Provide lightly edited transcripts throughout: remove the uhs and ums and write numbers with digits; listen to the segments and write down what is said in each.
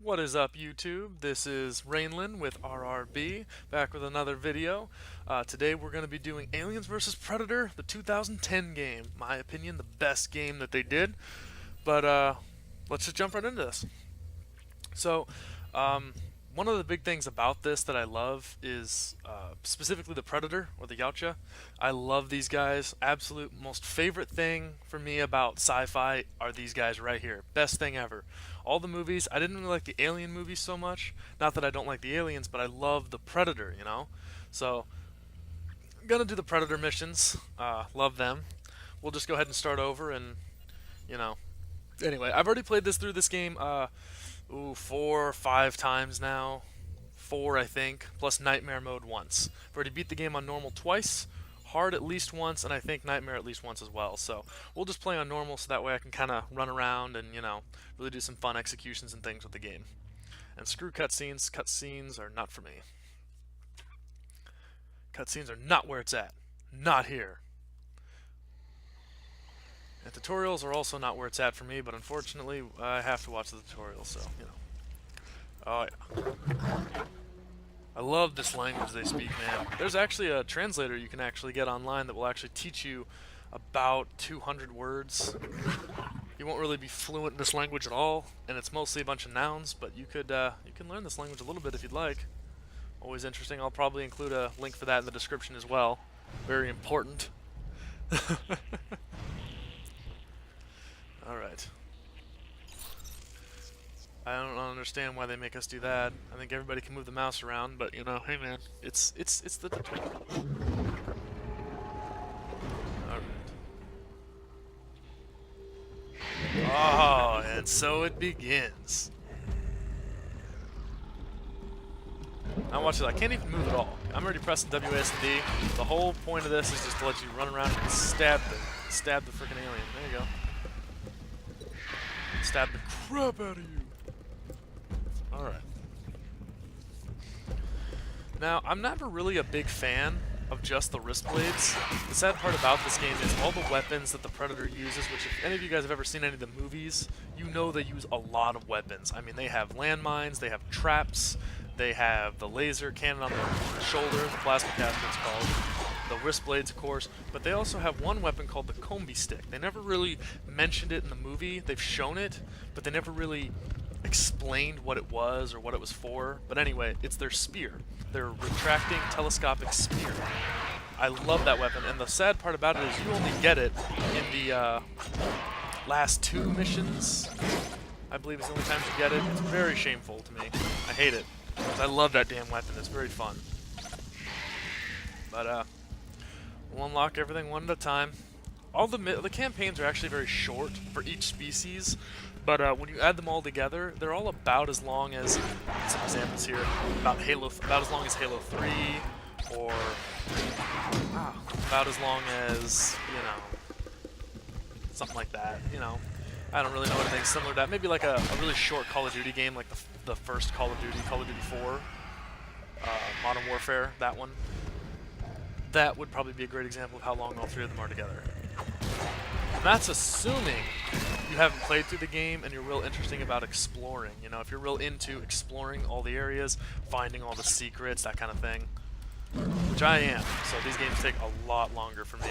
What is up, YouTube? This is Rainlin with RRB, back with another video. Today we're going to be doing Aliens vs. Predator, the 2010 game. My opinion, the best game that they did. But let's just jump right into this. So, um, one of the big things about this that I love is specifically the Predator or the Yautja. I love these guys. Absolute most favorite thing for me about sci-fi are these guys right here. Best thing ever. All the movies. I didn't really like the Alien movies so much. Not that I don't like the Aliens, but I love the Predator. So I'm gonna do the Predator missions. Love them. We'll just go ahead and start over and you know. Anyway, I've already played this through this game. 4 or 5 times now. Four, I think, plus Nightmare mode once. I've already beat the game on normal twice, hard at least once, and I think Nightmare at least once as well. So we'll just play on normal so that way I can kind of run around and, really do some fun executions and things with the game. And screw cutscenes. Cutscenes are not for me. Cutscenes are not where it's at. Not here. And tutorials are also not where it's at for me, but unfortunately, I have to watch the tutorials, so. Oh, yeah. I love this language they speak, man. There's actually a translator you can actually get online that will actually teach you about 200 words. You won't really be fluent in this language at all, and it's mostly a bunch of nouns, but you can learn this language a little bit if you'd like. Always interesting. I'll probably include a link for that in the description as well. Very important. Alright. I don't understand why they make us do that. I think everybody can move the mouse around, but hey man, it's the tutorial. Alright. Oh, and so it begins. Now watch this, I can't even move at all. I'm already pressing WASD. The whole point of this is just to let you run around and stab the freaking alien. There you go. Stab the crap out of you. Alright. Now, I'm never really a big fan of just the wrist blades. The sad part about this game is all the weapons that the Predator uses, which if any of you guys have ever seen any of the movies, you know they use a lot of weapons. I mean, they have landmines, they have traps, they have the laser cannon on the shoulder, the plasma caster it's called, the wrist blades, of course, but they also have one weapon called the combi stick. They never really mentioned it in the movie. They've shown it, but they never really explained what it was or what it was for. But anyway, it's their spear. Their retracting telescopic spear. I love that weapon, and the sad part about it is you only get it in the last 2 missions. I believe it's the only time you get it. It's very shameful to me. I hate it. Because I love that damn weapon. It's very fun. But we'll unlock everything one at a time. All the campaigns are actually very short for each species, but when you add them all together, they're all about as long as some examples here. About as long as Halo 3, or about as long as something like that. I don't really know anything similar to that. Maybe like a really short Call of Duty game, like the first Call of Duty, Call of Duty 4, Modern Warfare, that one. That would probably be a great example of how long all 3 of them are together. And that's assuming you haven't played through the game and you're real interesting about exploring. If you're real into exploring all the areas, finding all the secrets, that kind of thing. Which I am. So these games take a lot longer for me.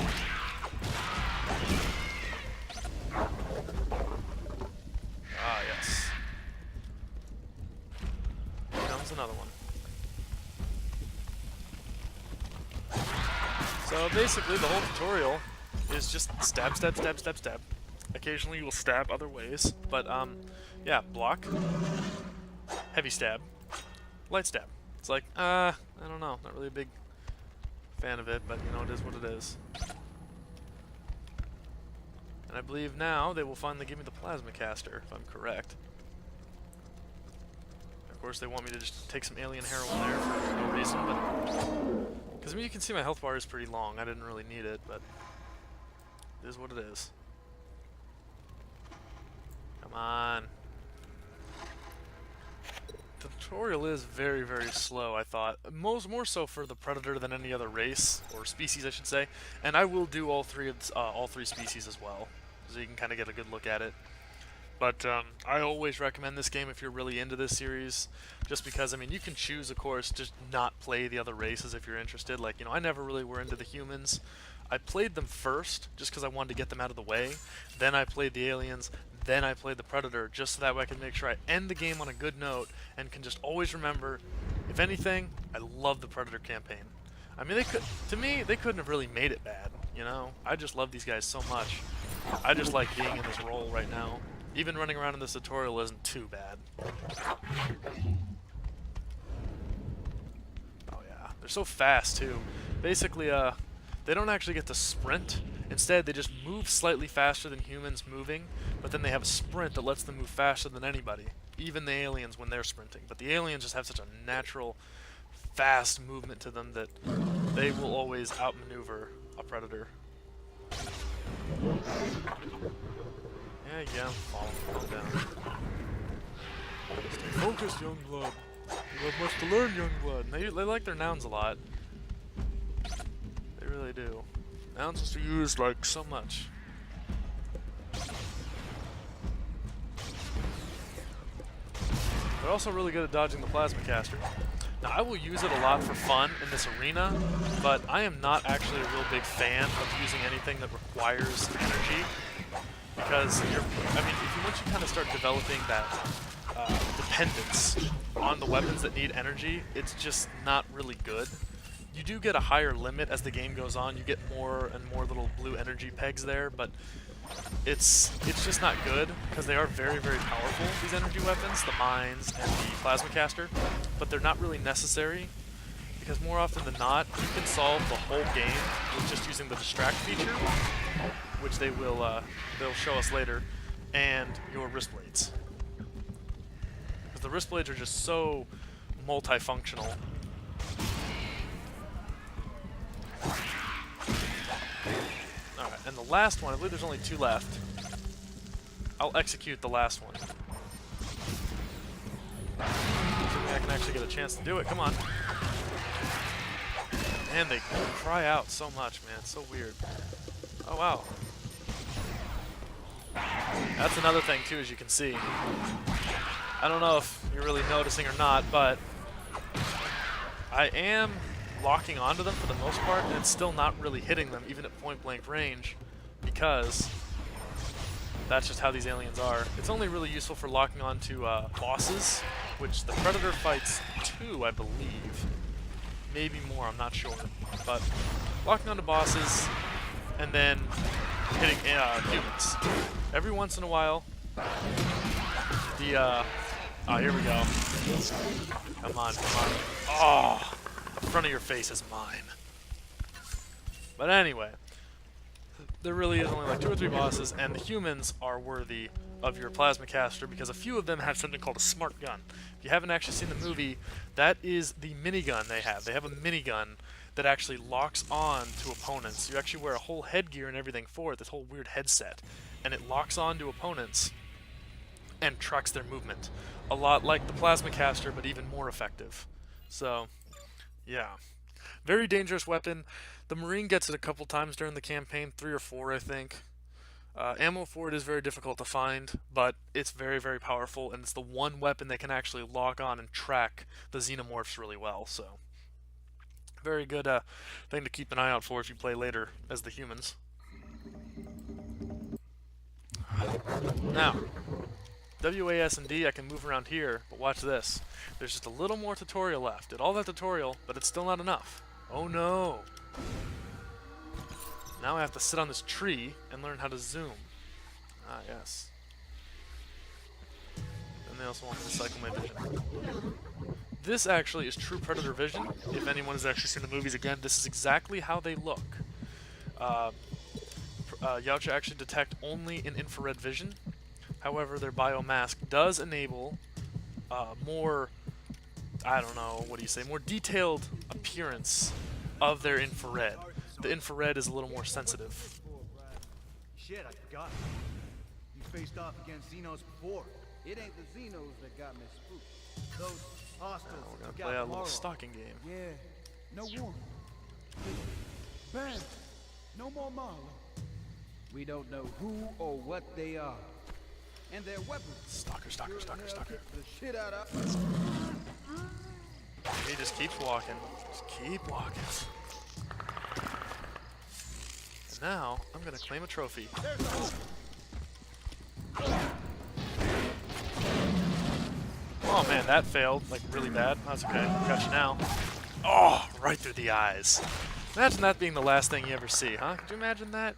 Ah, yes. Here comes another one. So basically the whole tutorial is just stab, stab, stab, stab, stab. Occasionally you will stab other ways, but yeah, block, heavy stab, light stab. It's like, I don't know, not really a big fan of it, but it is what it is. And I believe now they will finally give me the plasma caster, if I'm correct. Of course they want me to just take some alien heroin there for no reason, but... Because you can see my health bar is pretty long. I didn't really need it, but it is what it is. Come on. The tutorial is very, very slow, I thought. More so for the Predator than any other race, or species, I should say. And I will do all three species as well, so you can kind of get a good look at it. But I always recommend this game if you're really into this series, just because, I mean, you can choose, of course, just not play the other races if you're interested. Like, you know, I never really were into the humans. I played them first, just because I wanted to get them out of the way. Then I played the aliens. Then I played the Predator, just so that way I can make sure I end the game on a good note and can just always remember, if anything, I love the Predator campaign. I mean, to me, they couldn't have really made it bad, you know? I just love these guys so much. I just like being in this role right now. Even running around in this tutorial isn't too bad. Oh yeah, they're so fast too. Basically, they don't actually get to sprint. Instead, they just move slightly faster than humans moving, but then they have a sprint that lets them move faster than anybody, even the aliens when they're sprinting. But the aliens just have such a natural, fast movement to them that they will always outmaneuver a Predator. Yeah, I'm falling down. Stay focused, young blood. You have much to learn, young blood. They like their nouns a lot. They really do. Nouns are used like so much. They're also really good at dodging the plasma caster. Now, I will use it a lot for fun in this arena, but I am not actually a real big fan of using anything that requires energy. Because once you kind of start developing that dependence on the weapons that need energy, it's just not really good. You do get a higher limit as the game goes on. You get more and more little blue energy pegs there, but it's just not good because they are very, very powerful, these energy weapons, the mines and the plasma caster, but they're not really necessary because more often than not, you can solve the whole game with just using the distract feature, which they'll show us later, and your wrist blades. Because the wrist blades are just so multifunctional. Alright, and the last one, I believe there's only 2 left. I'll execute the last one. Assuming I can actually get a chance to do it, come on. Man, they cry out so much, man, it's so weird. Oh wow. That's another thing too, as you can see. I don't know if you're really noticing or not, but I am locking onto them for the most part, and it's still not really hitting them, even at point-blank range, because that's just how these aliens are. It's only really useful for locking onto bosses, which the Predator fights 2, I believe. Maybe more, I'm not sure. But locking onto bosses, and then hitting humans. Every once in a while, the, oh, here we go. Come on, come on. Oh! The front of your face is mine. But anyway, there really is only like 2 or 3 bosses, and the humans are worthy of your plasma caster because a few of them have something called a smart gun. If you haven't actually seen the movie, that is the minigun they have. They have a minigun that actually locks on to opponents. You actually wear a whole headgear and everything for it, this whole weird headset, and it locks on to opponents and tracks their movement. A lot like the plasma caster, but even more effective. So, yeah. Very dangerous weapon. The Marine gets it a couple times during the campaign, 3 or 4, I think. Ammo for it is very difficult to find, but it's very, very powerful, and it's the one weapon that can actually lock on and track the xenomorphs really well, so very good thing to keep an eye out for if you play later as the humans. Now, WAS and D, I can move around here, but watch this. There's just a little more tutorial left. Did all that tutorial, but it's still not enough. Oh no! Now I have to sit on this tree and learn how to zoom. Ah, yes. And they also want me to cycle my vision. This actually is true Predator vision. If anyone has actually seen the movies again, this is exactly how they look. Yautja actually detect only in infrared vision. However, their biomask does enable more, I don't know, what do you say, more detailed appearance of their infrared. The infrared is a little more sensitive. Shit, I forgot. You faced off against Xenos before. It ain't the Xenos that got me spooked. Those hostiles. We're gonna play a little stalking game. Yeah, no warning. Bang! No more Marlow. We don't know who or what they are. And their weapons. Stalker, stalker, stalker, stalker. The shit out of. He just keeps walking. Just keep walking. And now, I'm gonna claim a trophy. Oh man, that failed, like really bad. That's okay, got you now. Oh, right through the eyes. Imagine that being the last thing you ever see, huh? Could you imagine that?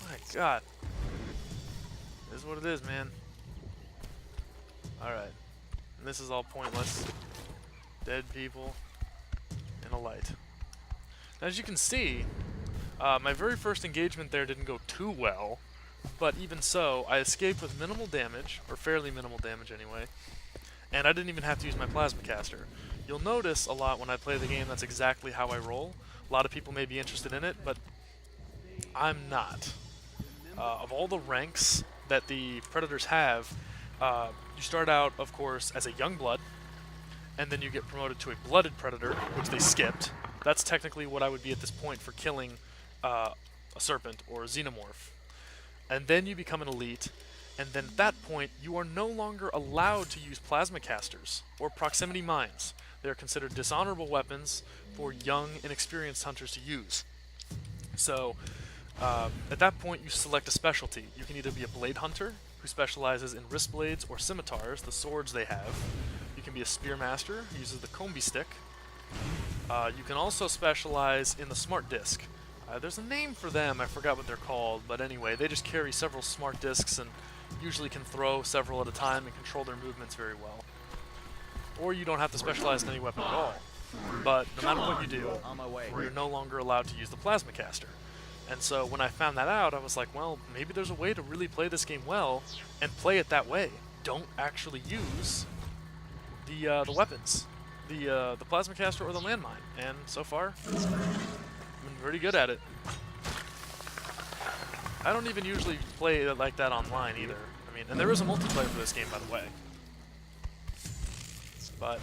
My god. This is what it is, man. Alright. And this is all pointless. Dead people and a light. Now, as you can see, my very first engagement there didn't go too well, but even so, I escaped with minimal damage, or fairly minimal damage anyway, and I didn't even have to use my plasma caster. You'll notice a lot when I play the game that's exactly how I roll. A lot of people may be interested in it, but I'm not. Of all the ranks that the Predators have, you start out, of course, as a young blood, and then you get promoted to a blooded Predator, which they skipped. That's technically what I would be at this point for killing a serpent or a xenomorph. And then you become an elite, and then at that point, you are no longer allowed to use plasma casters or proximity mines. They are considered dishonorable weapons for young, inexperienced hunters to use. So, at that point, you select a specialty. You can either be a blade hunter, who specializes in wrist blades or scimitars, the swords they have. You can be a spearmaster, who uses the combi stick. You can also specialize in the smart disc. There's a name for them, I forgot what they're called, but anyway, they just carry several smart discs and usually can throw several at a time and control their movements very well. Or you don't have to specialize in any weapon at all. But no matter what you do, you're no longer allowed to use the plasma caster. And so when I found that out, I was like, well, maybe there's a way to really play this game well and play it that way. Don't actually use the weapons, the plasma caster or the landmine. And so far, I've been pretty good at it. I don't even usually play it like that online either. I mean, and there is a multiplayer for this game, by the way. But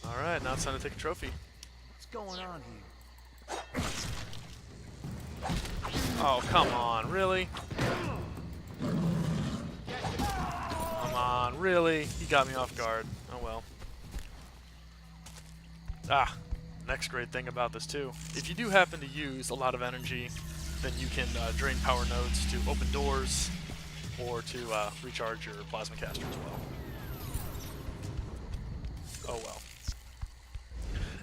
all right, now it's time to take a trophy. What's going on here? Oh, come on, really? Come on, really? He got me off guard. Oh well. Ah, next great thing about this too. If you do happen to use a lot of energy, then you can drain power nodes to open doors or to recharge your plasma caster as well. Oh well.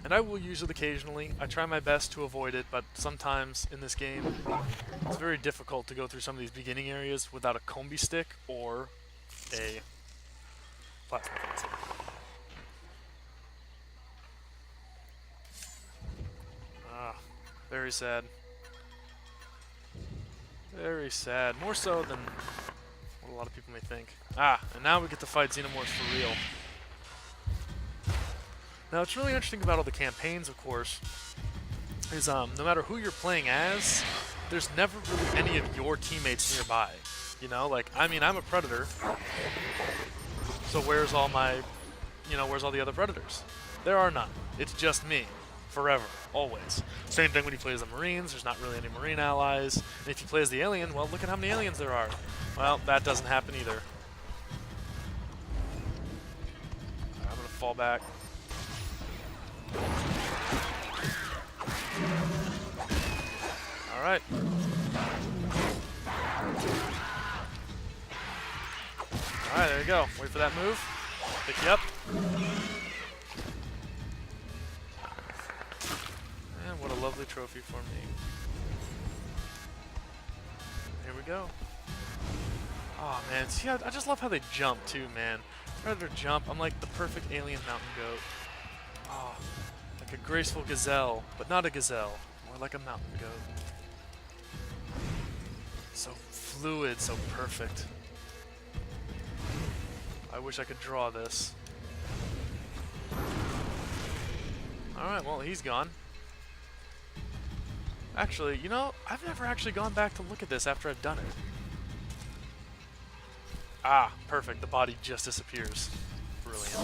And I will use it occasionally. I try my best to avoid it, but sometimes in this game, it's very difficult to go through some of these beginning areas without a combi stick or a plasma caster. Ah, very sad. Very sad. More so than what a lot of people may think. Ah, and now we get to fight xenomorphs for real. Now, what's really interesting about all the campaigns, of course, is no matter who you're playing as, there's never really any of your teammates nearby. You know, like, I mean, I'm a Predator, so where's all my, where's all the other Predators? There are none. It's just me. Forever. Always. Same thing when you play as the Marines, there's not really any Marine allies. And if you play as the alien, well, look at how many aliens there are. Well, that doesn't happen either. I'm gonna fall back. Alright. Alright, there you go. Wait for that move. Pick you up. And what a lovely trophy for me. Here we go. Oh man, see, I just love how they jump too, man. Predator jump, I'm like the perfect alien mountain goat. Oh, like a graceful gazelle, but not a gazelle, more like a mountain goat. So fluid, so perfect. I wish I could draw this. Alright, well, he's gone. Actually, I've never actually gone back to look at this after I've done it. Ah, perfect. The body just disappears. Brilliant.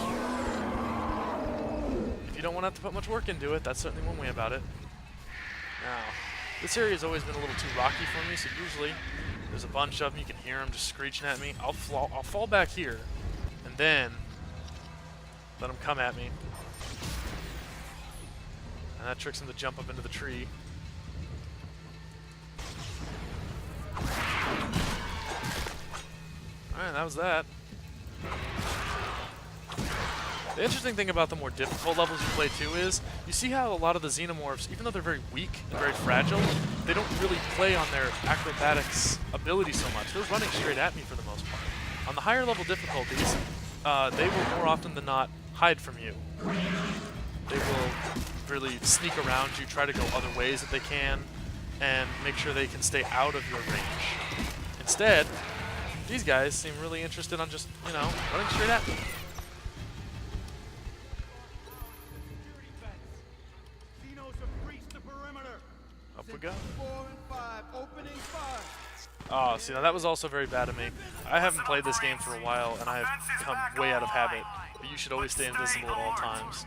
If you don't want to have to put much work into it, that's certainly one way about it. Now, this area has always been a little too rocky for me, so usually There's a bunch of them. You can hear them just screeching at me. I'll fall back here, and then let them come at me. And that tricks them to jump up into the tree. Alright, that was that. The interesting thing about the more difficult levels you play too is, you see how a lot of the xenomorphs, even though they're very weak and very fragile, they don't really play on their acrobatics ability so much. They're running straight at me for the most part. On the higher level difficulties, they will more often than not hide from you. They will really sneak around you, try to go other ways that they can, and make sure they can stay out of your range. Instead, these guys seem really interested on just, you know, running straight at me. Up we go. 4 and 5, opening fire. Oh, see, now that was also very bad of me. I haven't played this game for a while, and I have come way out of habit. But you should always stay invisible at all times.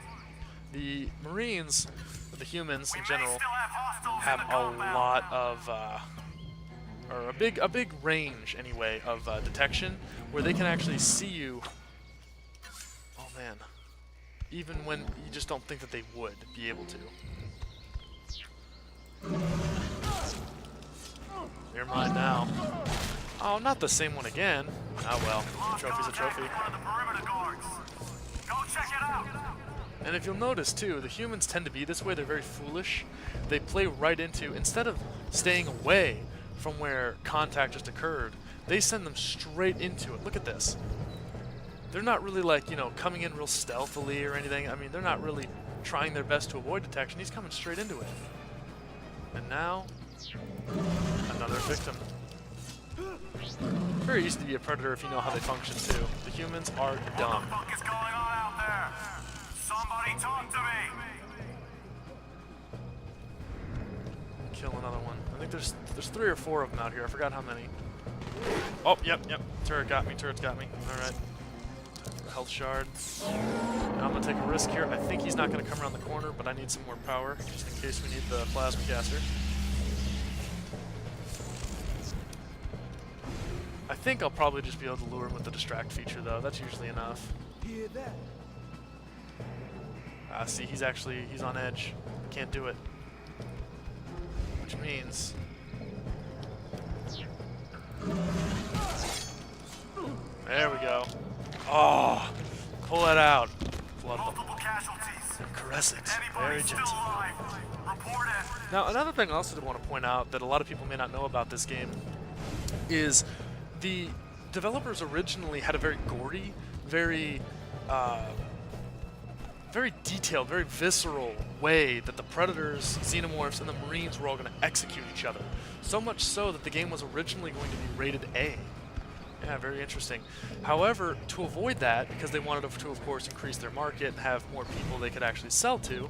The Marines, or the humans in general, have a lot of, or a big range anyway of detection, where they can actually see you. Oh man, even when you just don't think that they would be able to. You're mine now. Oh, not the same one again. Oh well, a trophy's a trophy. And if you'll notice too, the humans tend to be this way. They're very foolish. They play right into, instead of staying away from where contact just occurred, they send them straight into it. Look at this. They're not really like, you know, coming in real stealthily or anything. I mean, they're not really trying their best to avoid detection. He's coming straight into it. And now, another victim. Very easy to be a predator if you know how they function too. The humans are dumb. What the fuck is going on out there? Somebody talk to me! Kill another one. I think there's 3 or 4 of them out here. I forgot how many. Oh, yep. Turret got me. Turret's got me. All right. Health shard. Now I'm gonna take a risk here. I think he's not gonna come around the corner, but I need some more power just in case we need the plasma caster. I think I'll probably just be able to lure him with the distract feature, though. That's usually enough. Hear that? See, he's on edge. Can't do it. Which means... There we go. Oh! Pull that out. Flood them. Multiple casualties. And caress it. Very Anybody still gentle. alive? Report it. Now, another thing I also want to point out that a lot of people may not know about this game is the developers originally had a very gory, very detailed, very visceral way that the Predators, Xenomorphs, and the Marines were all going to execute each other. So much so that the game was originally going to be rated A. Yeah, very interesting. However, to avoid that, because they wanted to, of course, increase their market and have more people they could actually sell to,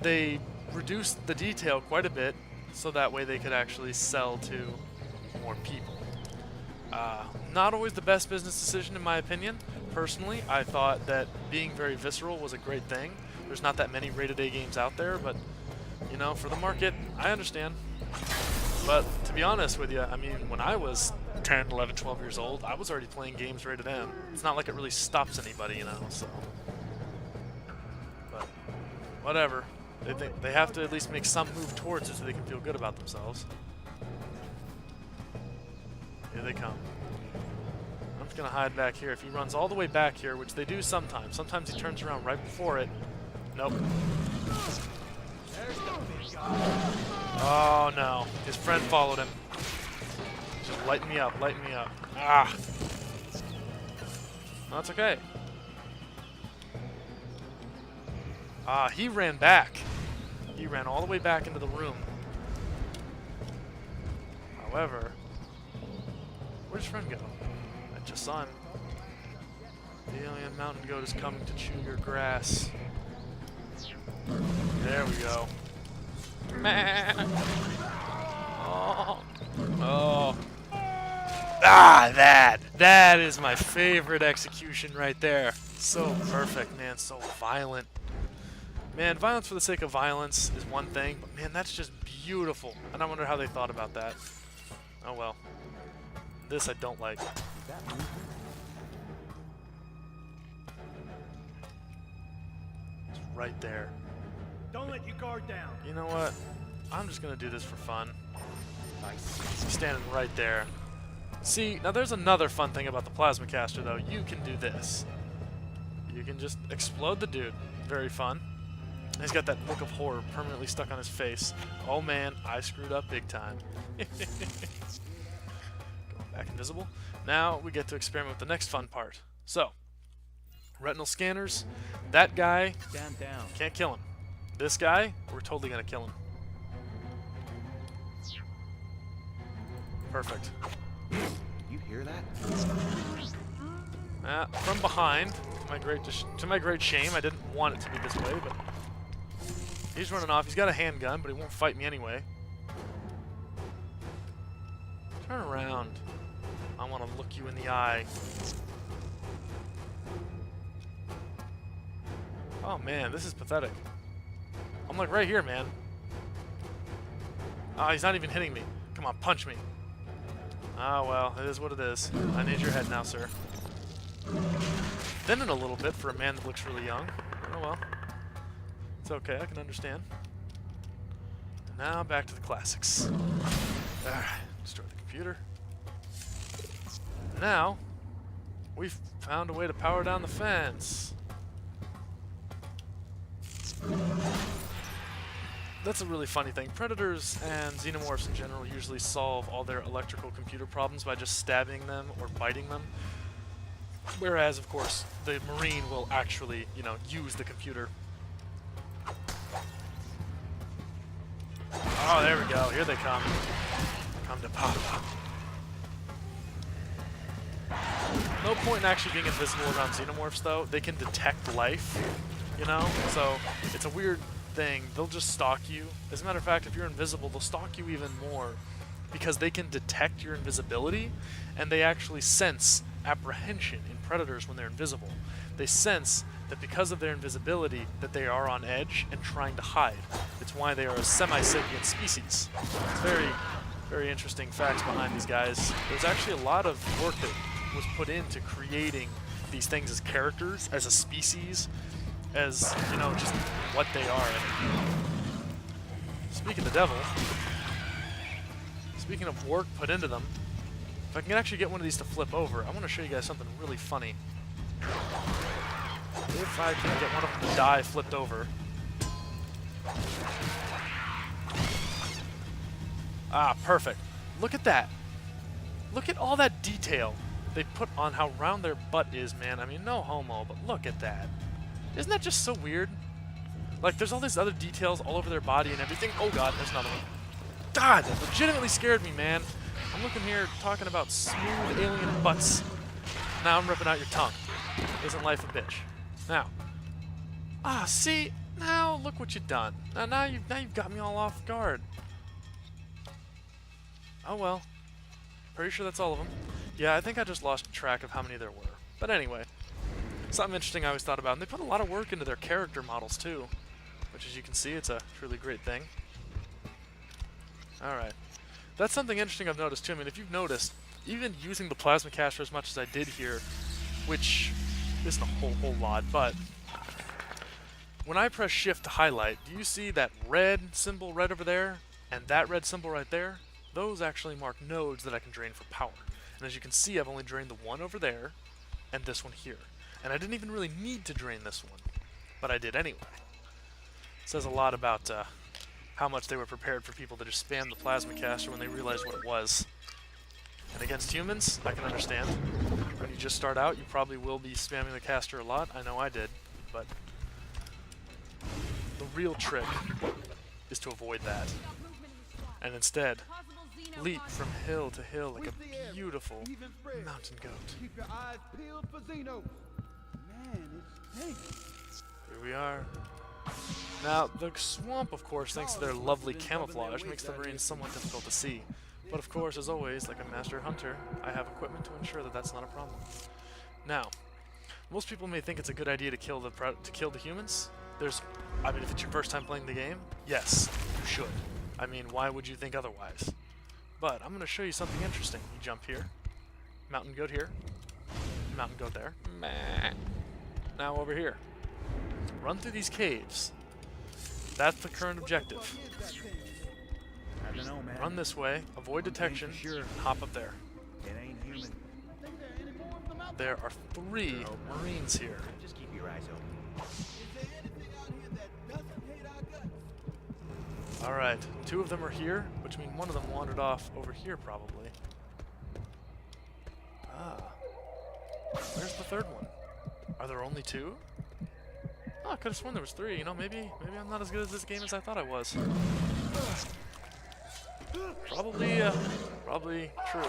they reduced the detail quite a bit so that way they could actually sell to more people. Not always the best business decision in my opinion. Personally, I thought that being very visceral was a great thing. There's not that many rated A games out there, but, you know, for the market, I understand. But to be honest with you, I mean, when I was 10, 11, 12 years old, I was already playing games rated M. It's not like it really stops anybody, you know, so. But, whatever. They have to at least make some move towards it so they can feel good about themselves. Here they come. I'm just going to hide back here. If he runs all the way back here, which they do sometimes. Sometimes he turns around right before it. Nope. Oh no. His friend followed him. Just lighten me up, lighten me up. Ah! No, that's okay. Ah, he ran back. He ran all the way back into the room. However, where'd his friend go? I just saw him. The alien mountain goat is coming to chew your grass. There we go. Man. Oh. Oh. Ah, that is my favorite execution right there. So perfect, man. So violent. Man, violence for the sake of violence is one thing, but man, that's just beautiful. And I wonder how they thought about that. Oh well. This I don't like. It's right there. Don't let your guard down. You know what? I'm just gonna do this for fun. He's standing right there. See, now there's another fun thing about the plasma caster though. You can do this. You can just explode the dude. Very fun. And he's got that look of horror permanently stuck on his face. Oh man, I screwed up big time. Going back invisible. Now we get to experiment with the next fun part. So, retinal scanners. That guy, Stand down. can't kill him. This guy, we're totally gonna kill him. Perfect. You hear that? From behind, to my great shame, I didn't want it to be this way, but he's running off. He's got a handgun, but he won't fight me anyway. Turn around. I want to look you in the eye. Oh man, this is pathetic. I'm like right here, man. Ah, he's not even hitting me. Come on, punch me. Ah, well, it is what it is. I need your head now, sir. Thinning a little bit for a man that looks really young. Oh well. It's okay, I can understand. And now back to the classics. Alright, destroy the computer. Now, we've found a way to power down the fence. That's a really funny thing. Predators and xenomorphs in general usually solve all their electrical computer problems by just stabbing them or biting them. Whereas, of course, the Marine will actually, you know, use the computer. Oh, there we go. Here they come. Come to Papa. No point in actually being invisible around xenomorphs, though. They can detect life, you know? So, it's a weird thing. They'll just stalk you. As a matter of fact, if you're invisible, they'll stalk you even more because they can detect your invisibility, and they actually sense apprehension in predators when they're invisible. They sense that because of their invisibility that they are on edge and trying to hide. It's why they are a semi-sapient species. It's very, very interesting facts behind these guys. There's actually a lot of work that was put into creating these things as characters, as a species, as, you know, just what they are. Speaking of the devil, speaking of work put into them, if I can actually get one of these to flip over, I want to show you guys something really funny. If I can get one of them to die flipped over. Ah, perfect. Look at that. Look at all that detail they put on how round their butt is, man. I mean, no homo, but look at that. Isn't that just so weird? Like, there's all these other details all over their body and everything. Oh god, there's another one. God, that legitimately scared me, man. I'm looking here talking about smooth alien butts. Now I'm ripping out your tongue. Isn't life a bitch? Now. Ah, see? Now look what you've done. Now you've got me all off guard. Oh well. Pretty sure that's all of them. Yeah, I think I just lost track of how many there were. But anyway. Something interesting I always thought about, and they put a lot of work into their character models too. Which, as you can see, it's a truly great thing. Alright. That's something interesting I've noticed too. I mean, if you've noticed, even using the plasma caster as much as I did here, which isn't a whole lot, but when I press shift to highlight, do you see that red symbol right over there and that red symbol right there? Those actually mark nodes that I can drain for power. And as you can see, I've only drained the one over there and this one here. And I didn't even really need to drain this one, but I did anyway. It says a lot about how much they were prepared for people to just spam the plasma caster when they realized what it was. And against humans, I can understand. When you just start out, you probably will be spamming the caster a lot. I know I did, but the real trick is to avoid that. And instead, leap from hill to hill like a beautiful mountain goat. Keep your eyes peeled for Xeno. Man, it's stinks. Here we are. Now, the swamp, of course, thanks to their lovely camouflage, makes the Marines somewhat difficult to see. But of course, as always, like a master hunter, I have equipment to ensure that that's not a problem. Now, most people may think it's a good idea to kill the humans. I mean, if it's your first time playing the game, yes, you should. I mean, why would you think otherwise? But I'm going to show you something interesting. You jump here. Mountain goat here. Mountain goat there. Meh. Now over here. Run through these caves. That's the current objective. I don't know, man. Run this way, avoid One thing detection, for sure. and hop up there. It ain't human. There are 3 Marines here. Just keep your eyes open. Alright, 2 of them are here, which means one of them wandered off over here probably. Ah. Where's the 3rd one? Are there only 2? Oh, I could have sworn there was 3. You know, maybe I'm not as good at this game as I thought I was. Probably true.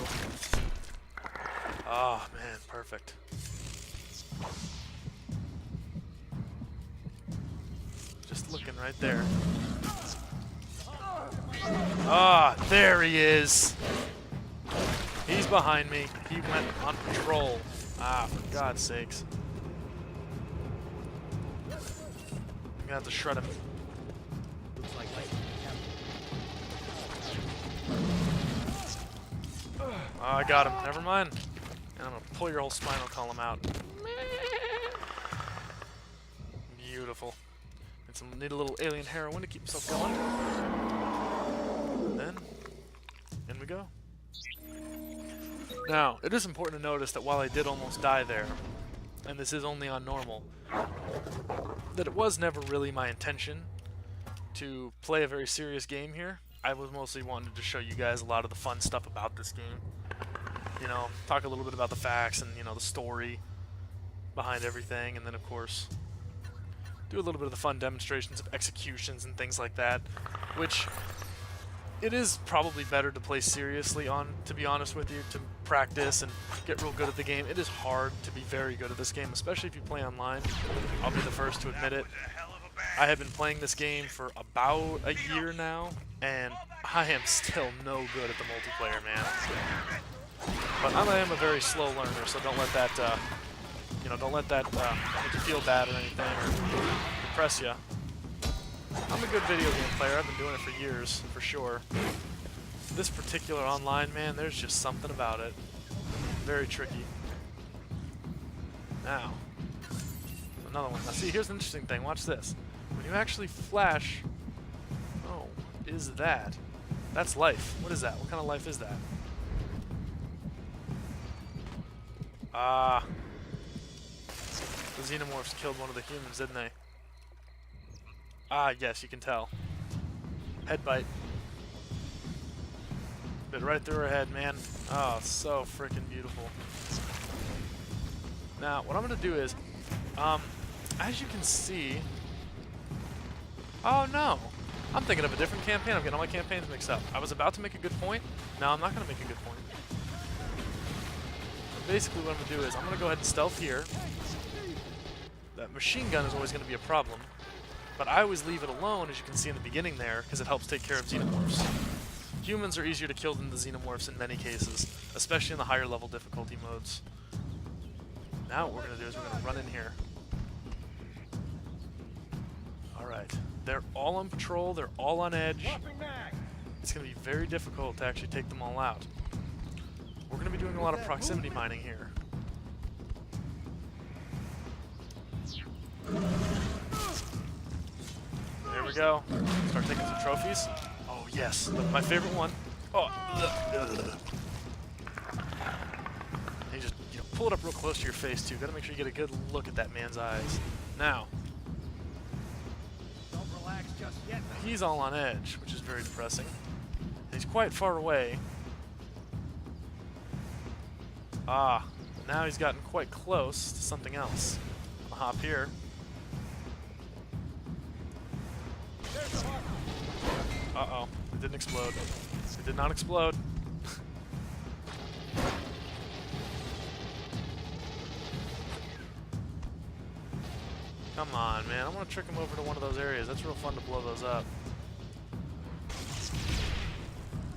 Ah, man, perfect. Just looking right there. Ah, there he is. He's behind me. He went on patrol. Ah, for God's sakes. I'm gonna have to shred him. Looks like Oh, I got him. Never mind. And I'm gonna pull your whole spinal column out. Beautiful. Need a little alien heroin to keep himself going. And then, in we go. Now, it is important to notice that while I did almost die there, and this is only on normal, that it was never really my intention to play a very serious game here. I was mostly wanting to show you guys a lot of the fun stuff about this game. You know, talk a little bit about the facts and, you know, the story behind everything, and then, of course, do a little bit of the fun demonstrations of executions and things like that, which it is probably better to play seriously on, to be honest with you, to practice and get real good at the game. It is hard to be very good at this game, especially if you play online. I'll be the first to admit it. I have been playing this game for about a year now, and I am still no good at the multiplayer, man. But I am a very slow learner, so don't let that, don't let that make you feel bad or anything or depress you. I'm a good video game player. I've been doing it for years, for sure. This particular online, man, there's just something about it. Very tricky. Now, another one. Now, see, here's an interesting thing. Watch this. When you actually flash... Oh, what is that? That's life. What is that? What kind of life is that? Ah. The xenomorphs killed one of the humans, didn't they? Ah, yes, you can tell. Head bite. Bit right through her head, man. Oh, so freaking beautiful. Now, what I'm going to do is, as you can see... Oh, no. I'm thinking of a different campaign. I'm getting all my campaigns mixed up. I was about to make a good point. No, I'm not going to make a good point. So basically what I'm going to do is, I'm going to go ahead and stealth here. That machine gun is always going to be a problem. But I always leave it alone, as you can see in the beginning there, because it helps take care of xenomorphs. Humans are easier to kill than the xenomorphs in many cases, especially in the higher level difficulty modes. Now what we're going to do is we're going to run in here. Alright, they're all on patrol, they're all on edge. It's going to be very difficult to actually take them all out. We're going to be doing a lot of proximity mining here. There we go. Start taking some trophies. Oh yes, my favorite one. Oh, you just pull it up real close to your face too. Gotta make sure you get a good look at that man's eyes. Now, don't relax just yet. he's all on edge, which is very depressing. He's quite far away. Ah, now he's gotten quite close to something else. I'll hop here. Uh-oh, it didn't explode. It did not explode. Come on, man. I want to trick him over to one of those areas. That's real fun to blow those up.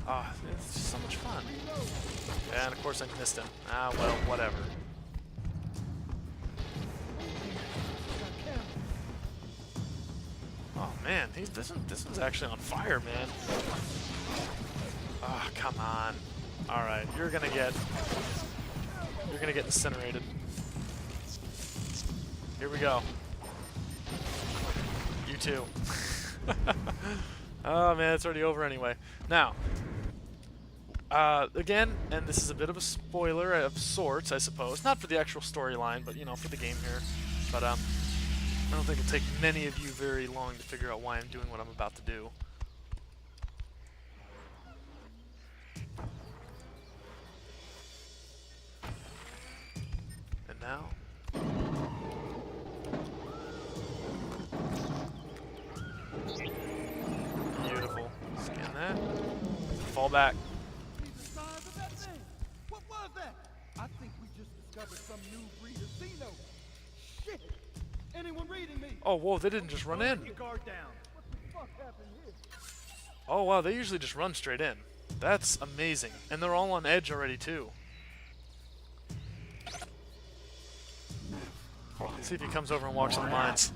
Ah, it's just so much fun. Yeah, and of course I missed him. Ah, well, whatever. Oh man, this one's actually on fire, man. Oh, come on. Alright, you're gonna get You're gonna get incinerated. Here we go. You too. Oh man, it's already over anyway. Now, again, and this is a bit of a spoiler of sorts, I suppose. Not for the actual storyline, but, you know, for the game here. But, I don't think it'll take many of you very long to figure out why I'm doing what I'm about to do. And now... Beautiful. Scan that. Fall back. What was that? I think we just discovered some new breed of Xeno. Shit! Anyone reading me? Oh, whoa, they didn't just run in. Put your guard down. What the fuck happened here? Oh, wow, they usually just run straight in. That's amazing. And they're all on edge already, too. Let's see if he comes over and walks in the mines.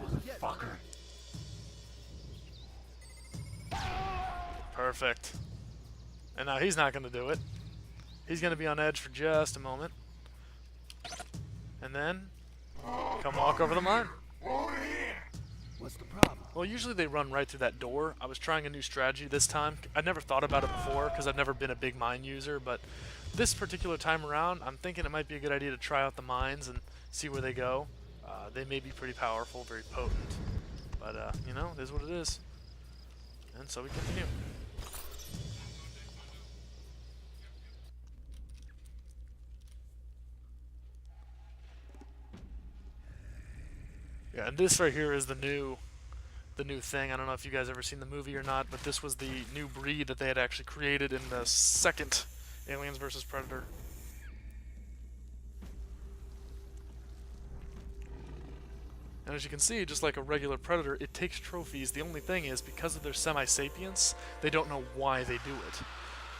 Perfect. And now he's not going to do it. He's going to be on edge for just a moment. And then, come walk over the mine. What's the problem? Well, usually they run right through that door. I was trying a new strategy this time. I'd never thought about it before because I've never been a big mine user, but this particular time around, I'm thinking it might be a good idea to try out the mines and see where they go. They may be pretty powerful, very potent, but, you know, it is what it is. And so we continue. Yeah, and this right here is the new thing. I don't know if you guys ever seen the movie or not, but this was the new breed that they had actually created in the second Aliens vs. Predator. And as you can see, just like a regular predator, it takes trophies. The only thing is, because of their semi-sapience, they don't know why they do it.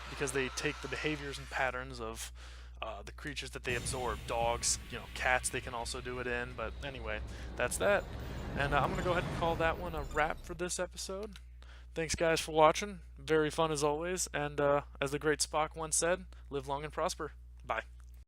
Because they take the behaviors and patterns of the creatures that they absorb. Dogs, you know, cats they can also do it in, but anyway, that's that. And I'm going to go ahead and call that one a wrap for this episode. Thanks guys for watching. Very fun as always, and as the great Spock once said, live long and prosper. Bye.